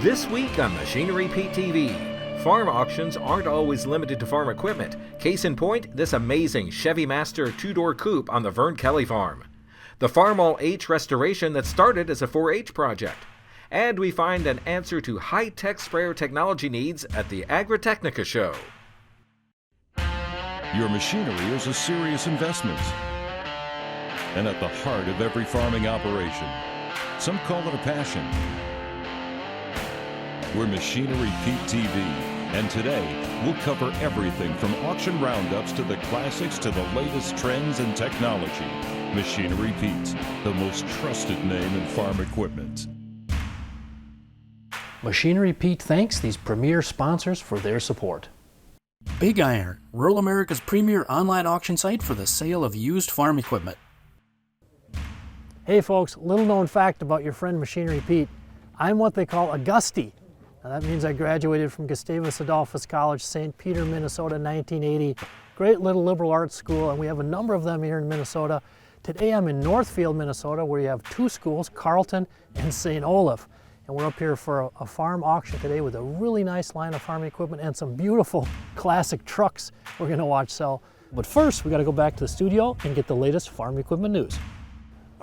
This week on Machinery Pete TV, farm auctions aren't always limited to farm equipment. Case in point, this amazing Chevy Master two-door coupe on the Vern Kelly farm. The Farmall H restoration that started as a 4-H project. And we find an answer to high-tech sprayer technology needs at the Agritechnica show. Your machinery is a serious investment and at the heart of every farming operation. Some call it a passion. We're Machinery Pete TV, and today we'll cover everything from auction roundups to the classics to the latest trends and technology. Machinery Pete, the most trusted name in farm equipment. Machinery Pete thanks these premier sponsors for their support. Big Iron, rural America's premier online auction site for the sale of used farm equipment. Hey folks, little known fact about your friend Machinery Pete. I'm what they call a Gusty. Now that means I graduated from Gustavus Adolphus College, St. Peter, Minnesota, 1980. Great little liberal arts school, and we have a number of them here in Minnesota. Today I'm in Northfield, Minnesota, where you have two schools, Carleton and St. Olaf. And we're up here for a farm auction today with a really nice line of farm equipment and some beautiful classic trucks we're gonna watch sell. But first, we gotta go back to the studio and get the latest farm equipment news.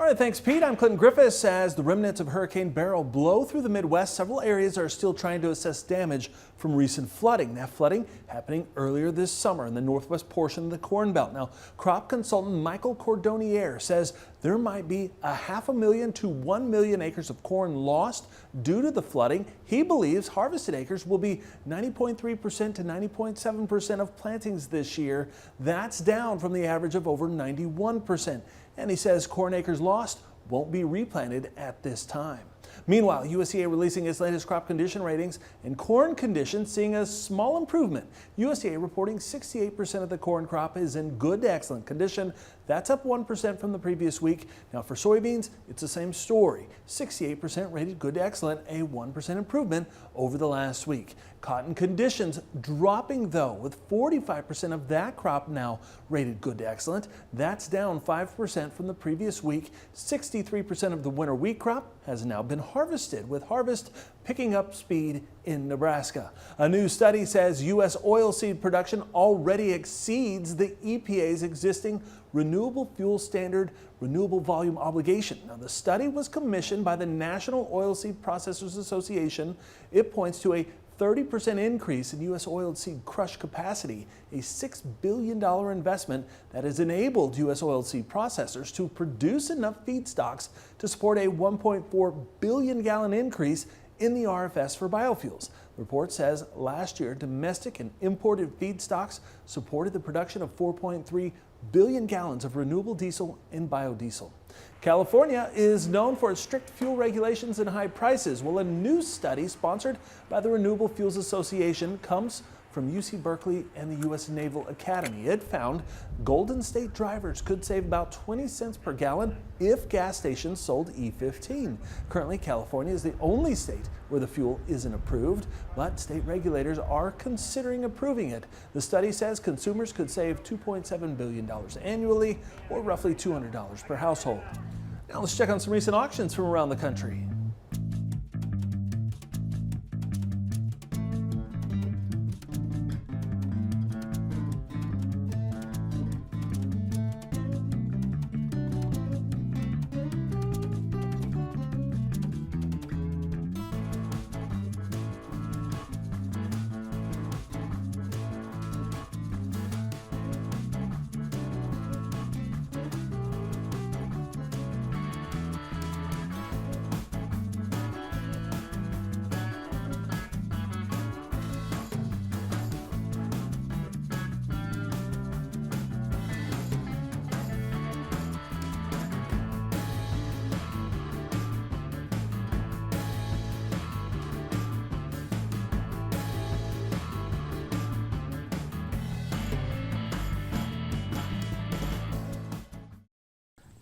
All right, thanks, Pete. I'm Clinton Griffiths. As the remnants of Hurricane Beryl blow through the Midwest, several areas are still trying to assess damage from recent flooding. That flooding happening earlier this summer in the northwest portion of the Corn Belt. Now, crop consultant Michael Cordonnier says there might be 500,000 to 1 million acres of corn lost due to the flooding. He believes harvested acres will be 90.3% to 90.7% of plantings this year. That's down from the average of over 91%. And he says corn acres lost won't be replanted at this time. Meanwhile, USDA releasing its latest crop condition ratings, and corn conditions seeing a small improvement. USDA reporting 68% of the corn crop is in good to excellent condition. That's up 1% from the previous week. Now for soybeans, it's the same story. 68% rated good to excellent, a 1% improvement over the last week. Cotton conditions dropping though, with 45% of that crop now rated good to excellent. That's down 5% from the previous week. 63% of the winter wheat crop has now been harvested, with harvest picking up speed in Nebraska. A new study says U.S. oilseed production already exceeds the EPA's existing renewable fuel standard renewable volume obligation. Now, the study was commissioned by the National Oilseed Processors Association. It points to a 30% increase in U.S. oilseed crush capacity, a $6 billion investment that has enabled U.S. oilseed processors to produce enough feedstocks to support a 1.4 billion gallon increase in the RFS for biofuels. The report says last year, domestic and imported feedstocks supported the production of 4.3 billion gallons of renewable diesel and biodiesel. California is known for its strict fuel regulations and high prices. Well, a new study sponsored by the Renewable Fuels Association comes from UC Berkeley and the U.S. Naval Academy. It found Golden State drivers could save about 20 cents per gallon if gas stations sold E15. Currently, California is the only state where the fuel isn't approved, but state regulators are considering approving it. The study says consumers could save $2.7 billion annually, or roughly $200 per household. Now let's check on some recent auctions from around the country.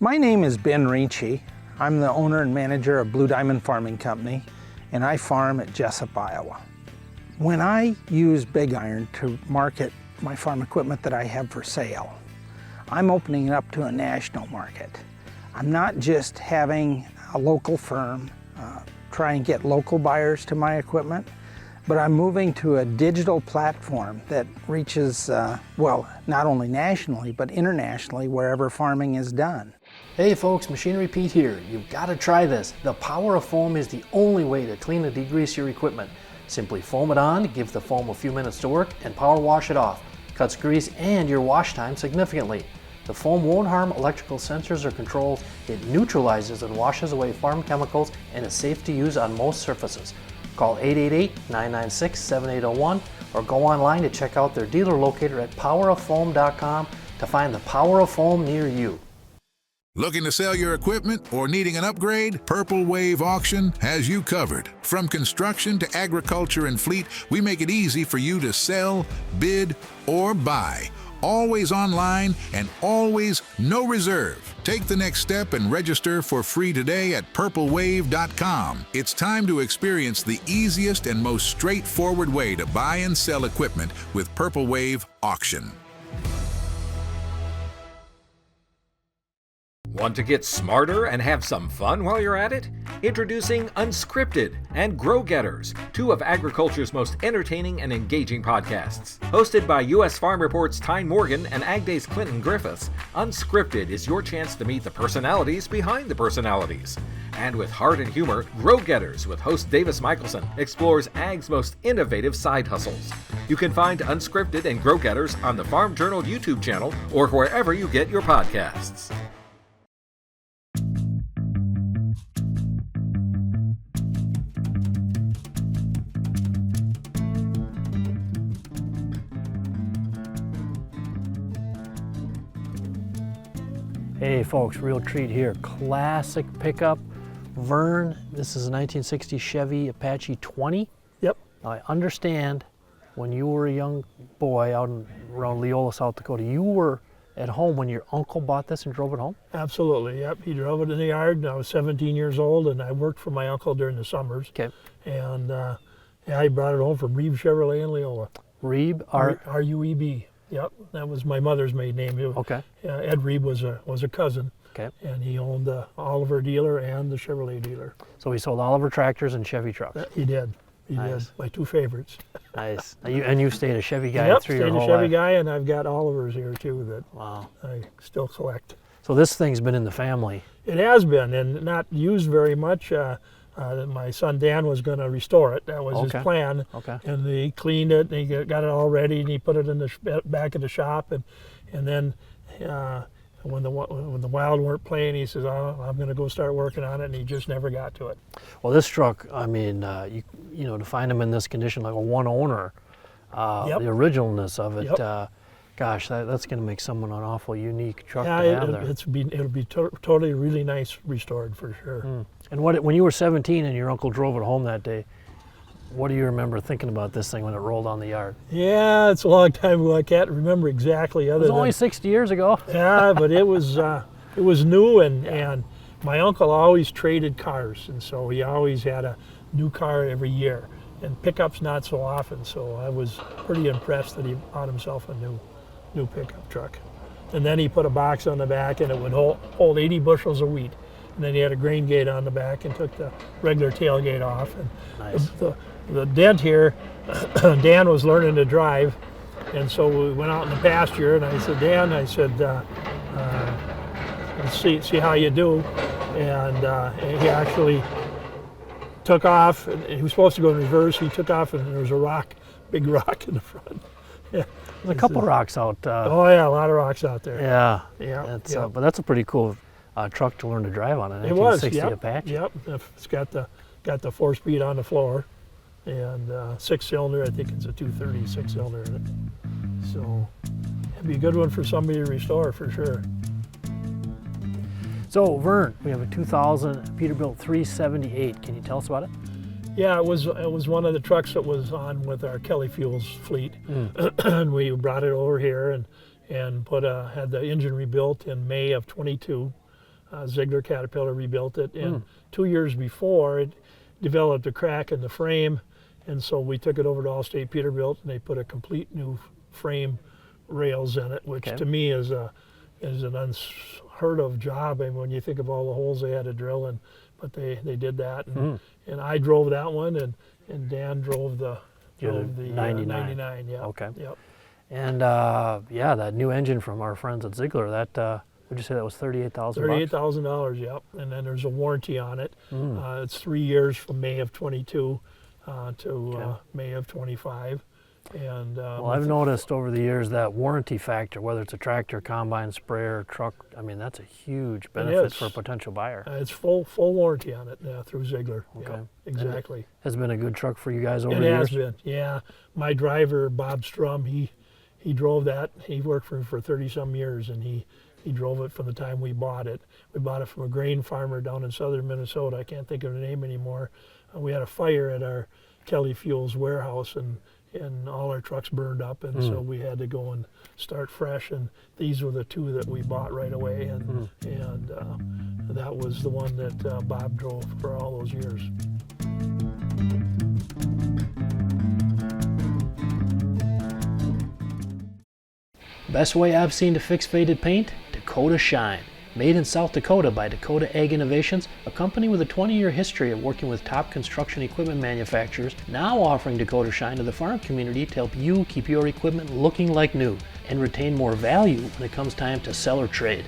My name is Ben Ricci. I'm the owner and manager of Blue Diamond Farming Company, and I farm at Jessup, Iowa. When I use Big Iron to market my farm equipment that I have for sale, I'm opening it up to a national market. I'm not just having a local firm try and get local buyers to my equipment, but I'm moving to a digital platform that reaches, well, not only nationally, but internationally, wherever farming is done. Hey folks, Machinery Pete here. You've got to try this. The power of foam is the only way to clean and degrease your equipment. Simply foam it on, give the foam a few minutes to work, and power wash it off. Cuts grease and your wash time significantly. The foam won't harm electrical sensors or controls. It neutralizes and washes away farm chemicals and is safe to use on most surfaces. Call 888-996-7801 or go online to check out their dealer locator at poweroffoam.com to find the power of foam near you. Looking to sell your equipment or needing an upgrade? Purple Wave Auction has you covered. From construction to agriculture and fleet, we make it easy for you to sell, bid, or buy. Always online and always no reserve. Take the next step and register for free today at purplewave.com. It's time to experience the easiest and most straightforward way to buy and sell equipment with Purple Wave Auction. Want to get smarter and have some fun while you're at it? Introducing Unscripted and Grow Getters, two of agriculture's most entertaining and engaging podcasts. Hosted by U.S. Farm Report's Tyne Morgan and Ag Day's Clinton Griffiths, Unscripted is your chance to meet the personalities behind the personalities. And with heart and humor, Grow Getters with host Davis Michelson explores Ag's most innovative side hustles. You can find Unscripted and Grow Getters on the Farm Journal YouTube channel or wherever you get your podcasts. Hey folks, real treat here. Classic pickup, Vern. This is a 1960 Chevy Apache 20. Yep. Now, I understand when you were a young boy out around Leola, South Dakota, you were at home when your uncle bought this and drove it home? Absolutely, yep. He drove it in the yard, and I was 17 years old, and I worked for my uncle during the summers. Okay. And yeah, he brought it home from Reeb Chevrolet in Leola. Reeb? R-U-E-B. Yep, that was my mother's maiden name. Okay. Ed Reeb was a cousin. Okay. And he owned the Oliver dealer and the Chevrolet dealer. So he sold Oliver tractors and Chevy trucks. He did. He Nice. did. My two favorites. Nice. And you stayed a Chevy guy Yep, through your stayed whole a Chevy life. guy, and I've got Olivers here too that Wow. I still collect. So this thing's been in the family. It has been, and not used very much. My son Dan was going to restore it. That was Okay. his plan. Okay. And he cleaned it, and he got it all ready, and he put it in the back of the shop. And then when the Wild weren't playing, he says, "Oh, I'm going to go start working on it," and he just never got to it. Well, this truck, I mean, you know, to find them in this condition, like a one owner, Yep. the originalness of it, Yep. gosh, that's going to make someone an awful unique truck Yeah, to have there. it'll be totally really nice restored for sure. And when you were 17 and your uncle drove it home that day, what do you remember thinking about this thing when it rolled on the yard? Yeah, it's a long time ago. I can't remember exactly. It was only 60 years ago. Yeah, but it was new, and my uncle always traded cars, and so he always had a new car every year, and pickups not so often. So I was pretty impressed that he bought himself a new pickup truck. And then he put a box on the back, and it would hold 80 bushels of wheat. And then he had a grain gate on the back and took the regular tailgate off. And Nice. the dent here, Dan was learning to drive, and so we went out in the pasture, and I said, Dan, let's see how you do. And he actually took off, and he was supposed to go in reverse. He took off, and there was a big rock in the front. Yeah. There's a couple rocks out. Oh yeah, a lot of rocks out there. Yeah. Yeah, It's, yeah. but that's a pretty cool truck to learn to drive on. An It was, 1960 yep, Apache. yep. It's got the 4-speed on the floor, and 6-cylinder. I think it's a 230 6-cylinder in it. So it'd be a good one for somebody to restore for sure. So Vern, we have a 2000 Peterbilt 378. Can you tell us about it? Yeah, it was one of the trucks that was on with our Kelly Fuels fleet, and we brought it over here and had the engine rebuilt in May of 22. Ziegler Caterpillar rebuilt it, and 2 years before it developed a crack in the frame, and so we took it over to Allstate Peterbilt, and they put a complete new frame rails in it, which to me is an unheard of job. And when you think of all the holes they had to drill and but they did that, and I drove that one, and Dan drove the 99. Yeah. Okay. Yep. And yeah, that new engine from our friends at Ziegler, that would you say that was $38,000? $38,000. Yep. And then there's a warranty on it. It's 3 years from May of 22 to May of 25. And well, I've noticed over the years that warranty factor, whether it's a tractor, combine, sprayer, truck, I mean, that's a huge benefit for a potential buyer. It's full warranty on it through Ziegler. Okay. Yeah, exactly. Has been a good truck for you guys over the It years? has been, yeah. My driver, Bob Strum, he drove that. He worked for him for 30-some years, and he drove it from the time we bought it. We bought it from a grain farmer down in southern Minnesota. I can't think of the name anymore. We had a fire at our Kelly Fuels warehouse, and all our trucks burned up, and so we had to go and start fresh, and these were the two that we bought right away, and that was the one that Bob drove for all those years. Best way I've seen to fix faded paint? Dakota Shine. Made in South Dakota by Dakota Ag Innovations, a company with a 20-year history of working with top construction equipment manufacturers, now offering Dakota Shine to the farm community to help you keep your equipment looking like new and retain more value when it comes time to sell or trade.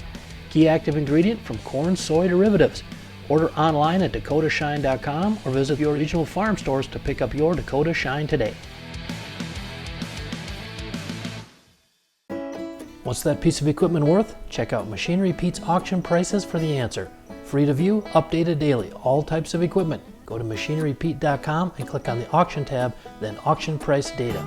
Key active ingredient from corn, soy derivatives. Order online at dakotashine.com or visit your regional farm stores to pick up your Dakota Shine today. What's that piece of equipment worth? Check out Machinery Pete's auction prices for the answer. Free to view, updated daily, all types of equipment. Go to machinerypete.com and click on the auction tab, then auction price data.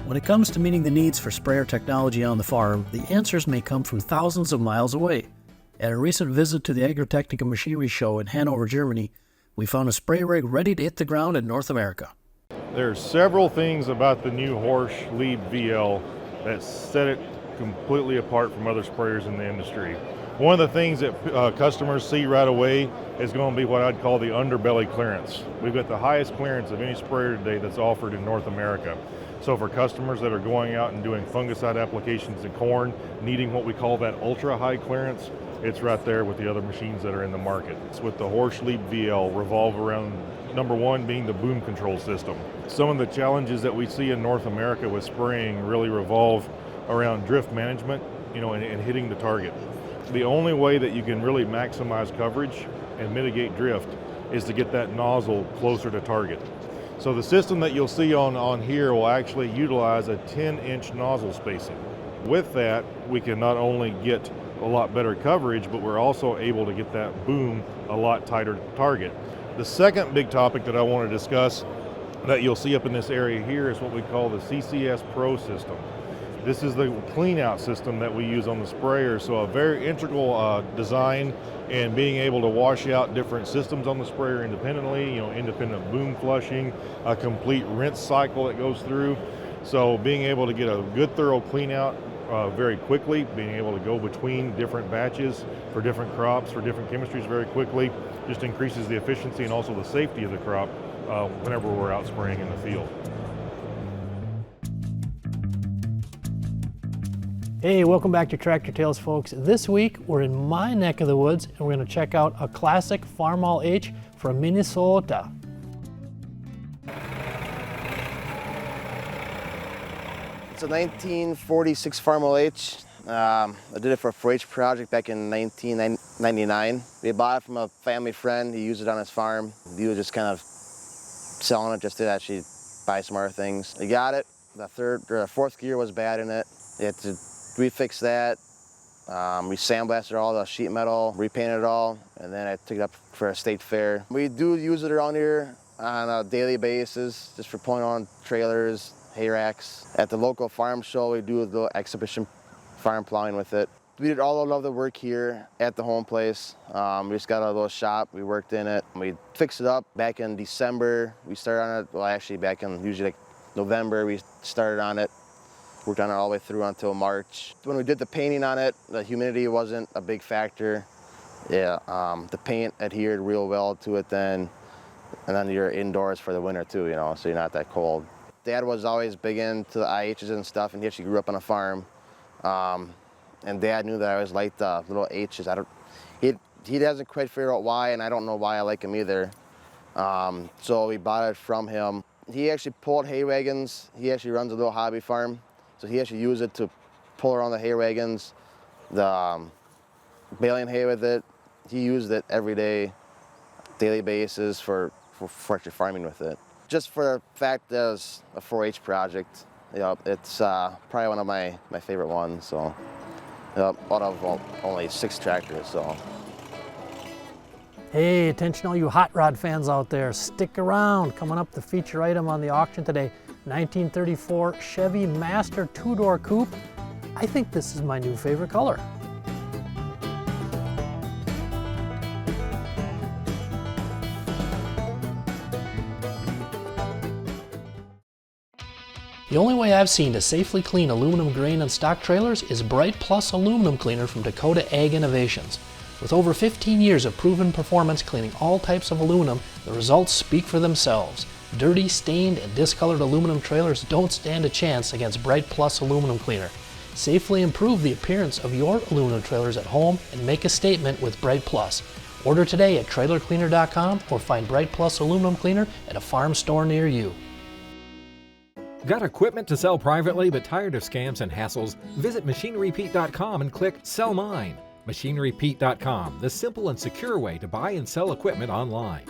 When it comes to meeting the needs for sprayer technology on the farm, the answers may come from thousands of miles away. At a recent visit to the Agritechnica Machinery Show in Hanover, Germany, we found a spray rig ready to hit the ground in North America. There's several things about the new Horsch Lieb VL that set it completely apart from other sprayers in the industry. One of the things that customers see right away is going to be what I'd call the underbelly clearance. We've got the highest clearance of any sprayer today that's offered in North America. So for customers that are going out and doing fungicide applications in corn, needing what we call that ultra high clearance, it's right there with the other machines that are in the market. It's with the Horsch Lieb VL revolve around number one being the boom control system. Some of the challenges that we see in North America with spraying really revolve around drift management, and hitting the target. The only way that you can really maximize coverage and mitigate drift is to get that nozzle closer to target. So the system that you'll see on here will actually utilize a 10-inch nozzle spacing. With that, we can not only get a lot better coverage, but we're also able to get that boom a lot tighter to target. The second big topic that I want to discuss that you'll see up in this area here is what we call the CCS Pro system. This is the clean out system that we use on the sprayer, so a very integral design and being able to wash out different systems on the sprayer independently, independent boom flushing, a complete rinse cycle that goes through. So being able to get a good thorough clean out very quickly, being able to go between different batches for different crops, for different chemistries very quickly, just increases the efficiency and also the safety of the crop whenever we're out spraying in the field. Hey, welcome back to Tractor Tales, folks. This week, we're in my neck of the woods, and we're going to check out a classic Farmall H from Minnesota. It's a 1946 Farmall H. I did it for a 4-H project back in 1999. We bought it from a family friend. He used it on his farm. He was just kind of selling it just to actually buy some other things. We got it. The fourth gear was bad in it. We had to refix that. We sandblasted all the sheet metal, repainted it all, and then I took it up for a state fair. We do use it around here on a daily basis, just for pulling on trailers, hay racks. At the local farm show, we do the exhibition farm plowing with it. We did all of the work here at the home place. We just got a little shop. We worked in it. We fixed it up back in December. We started on it, well, actually back in usually like November, we started on it. Worked on it all the way through until March. When we did the painting on it, the humidity wasn't a big factor. Yeah, the paint adhered real well to it then. And then you're indoors for the winter too, you know, so you're not that cold. Dad was always big into the IHs and stuff, and he actually grew up on a farm. And Dad knew that I always liked the little H's. He doesn't quite figure out why, and I don't know why I like him either. So we bought it from him. He actually pulled hay wagons. He actually runs a little hobby farm. So he actually used it to pull around the hay wagons, the baling hay with it. He used it every day, daily basis for actually farming with it. Just for the fact that it was a 4-H project, you know, it's probably one of my favorite ones. So. Out of only 6 tractors, so. Hey, attention all you hot rod fans out there, stick around. Coming up, the feature item on the auction today, 1934 Chevy Master 2-door coupe. I think this is my new favorite color. The only way I've seen to safely clean aluminum grain and stock trailers is Bright Plus Aluminum Cleaner from Dakota Ag Innovations. With over 15 years of proven performance cleaning all types of aluminum, the results speak for themselves. Dirty, stained, and discolored aluminum trailers don't stand a chance against Bright Plus Aluminum Cleaner. Safely improve the appearance of your aluminum trailers at home and make a statement with Bright Plus. Order today at trailercleaner.com or find Bright Plus Aluminum Cleaner at a farm store near you. Got equipment to sell privately but tired of scams and hassles? Visit MachineryPete.com and click Sell Mine. MachineryPete.com, the simple and secure way to buy and sell equipment online.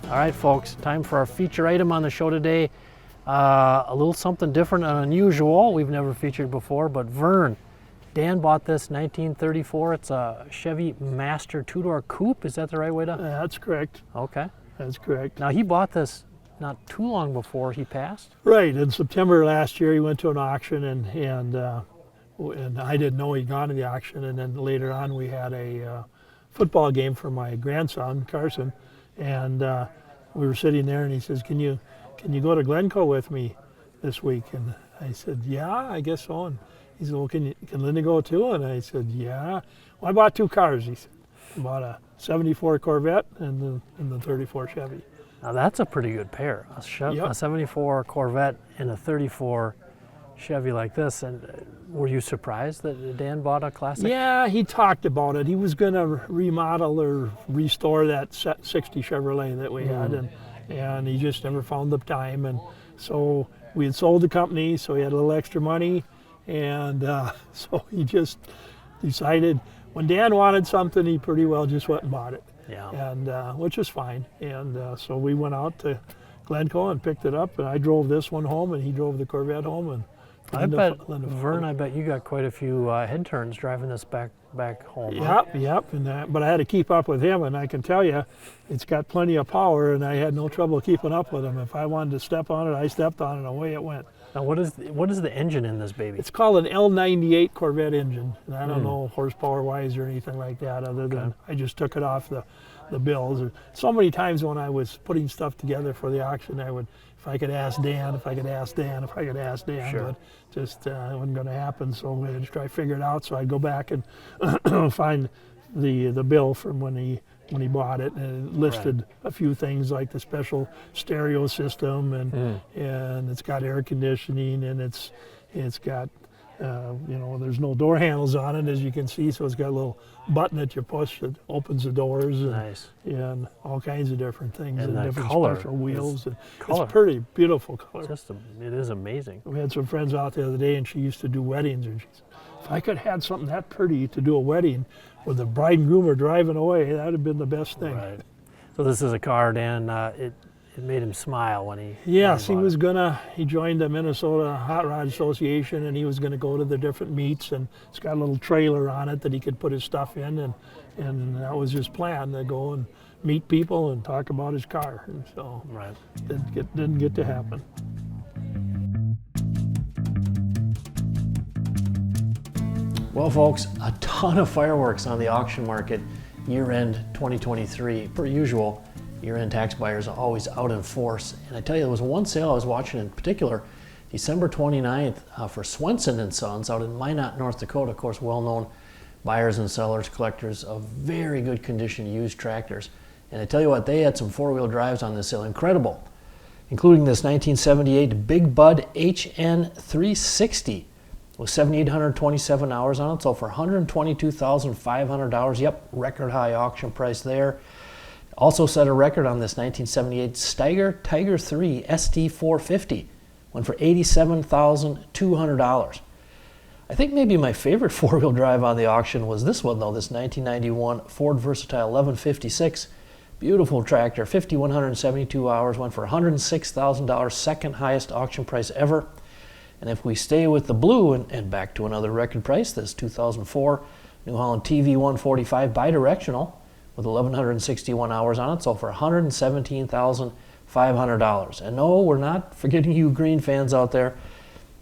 All right, folks, time for our feature item on the show today. A little something different and unusual we've never featured before, but Vern. Dan bought this 1934. It's a Chevy Master 2-door coupe. Is that the right way to? That's correct. Okay. That's correct. Now he bought this not too long before he passed. Right. In September last year, he went to an auction, and I didn't know he'd gone to the auction. And then later on, we had a football game for my grandson Carson, and we were sitting there, and he says, "Can you go to Glencoe with me this week?" And I said, "Yeah, I guess so." And he said, "Well, can Linda go too?" And I said, "Yeah." Well, I bought 2 cars. He said, I bought a '74 Corvette and the '34 Chevy. Now that's a pretty good pair. A 74 Corvette and a 34 Chevy like this. And were you surprised that Dan bought a classic? Yeah, he talked about it. He was going to remodel or restore that 60 Chevrolet that we had, and he just never found the time. And so we had sold the company, so he had a little extra money. And so he just decided when Dan wanted something, he pretty well just went and bought it. Yeah. And which was fine. And so we went out to Glencoe and picked it up, and I drove this one home, and he drove the Corvette home. And Vern, I bet you got quite a few head turns driving this back home. Yep. But I had to keep up with him, and I can tell you, it's got plenty of power, and I had no trouble keeping up with him. If I wanted to step on it, I stepped on it, and away it went. Now, what is the engine in this baby? It's called an L98 Corvette engine, and I don't know horsepower-wise or anything like that, other than I just took it off the bills. So many times when I was putting stuff together for the auction, I would, if I could ask Dan, Sure. but just it wasn't going to happen. So I had to try to figure it out. So I'd go back and find the bill from when he bought it, and it listed a few things like the special stereo system, and it's got air conditioning, and it's got there's no door handles on it, as you can see, so it's got a little button that you push that opens the doors, and all kinds of different things, and different special wheels. It's a pretty beautiful color. It is amazing. We had some friends out the other day, and she used to do weddings, and she said, if I could have had something that pretty to do a wedding with the bride and groom are driving away, that would have been the best thing. Right. So this is a car, Dan, it made him smile when he he joined the Minnesota Hot Rod Association, and he was gonna go to the different meets, and it's got a little trailer on it that he could put his stuff in, and that was his plan, to go and meet people and talk about his car. And so Right. didn't get to happen. Well, folks, a ton of fireworks on the auction market year-end 2023. Per usual, year-end tax buyers are always out in force. And I tell you, there was one sale I was watching in particular, December 29th, for Swenson & Sons out in Minot, North Dakota. Of course, well-known buyers and sellers, collectors of very good condition used tractors. And I tell you what, they had some four-wheel drives on this sale, incredible, including this 1978 Big Bud HN 360 with 7,827 hours on it, so for $122,500. Yep, record high auction price there. Also set a record on this 1978 Steiger Tiger 3 ST 450, went for $87,200. I think maybe my favorite four-wheel drive on the auction was this one though, this 1991 Ford Versatile 1156. Beautiful tractor, 5,172 hours, went for $106,000, second highest auction price ever. And if we stay with the blue and back to another record price, this 2004 New Holland TV 145 bidirectional with 1,161 hours on it, so for $117,500. And no, we're not forgetting you green fans out there.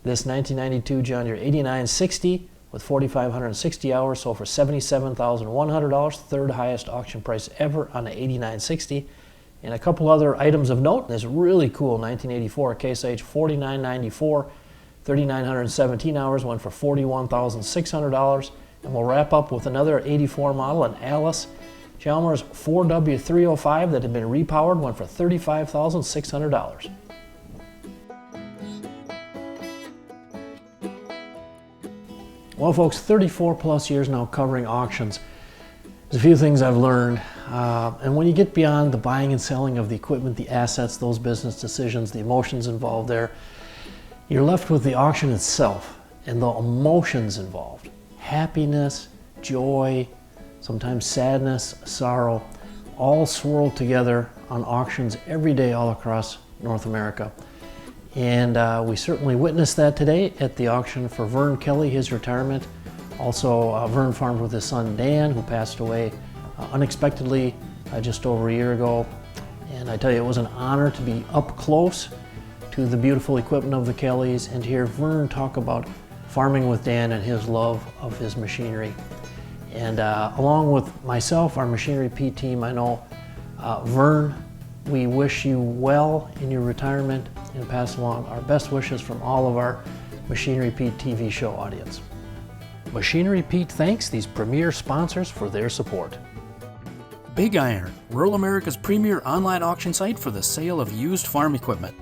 This 1992 John Deere 8960 with 4,560 hours, sold for $77,100, third highest auction price ever on the 8960. And a couple other items of note, this really cool 1984 Case IH 4994, 3,917 hours, went for $41,600. And we'll wrap up with another 84 model, an Alice Chalmers 4W305 that had been repowered, went for $35,600. Well, folks, 34 plus years now covering auctions. There's a few things I've learned. And when you get beyond the buying and selling of the equipment, the assets, those business decisions, the emotions involved there, you're left with the auction itself and the emotions involved. Happiness, joy, sometimes sadness, sorrow, all swirled together on auctions every day all across North America. And we certainly witnessed that today at the auction for Vern Kelly, his retirement. Also, Vern farmed with his son Dan, who passed away unexpectedly just over a year ago. And I tell you, it was an honor to be up close to the beautiful equipment of the Kellys and to hear Vern talk about farming with Dan and his love of his machinery. And along with myself, our Machinery Pete team, I know Vern, we wish you well in your retirement and pass along our best wishes from all of our Machinery Pete TV show audience. Machinery Pete thanks these premier sponsors for their support. Big Iron, rural America's premier online auction site for the sale of used farm equipment.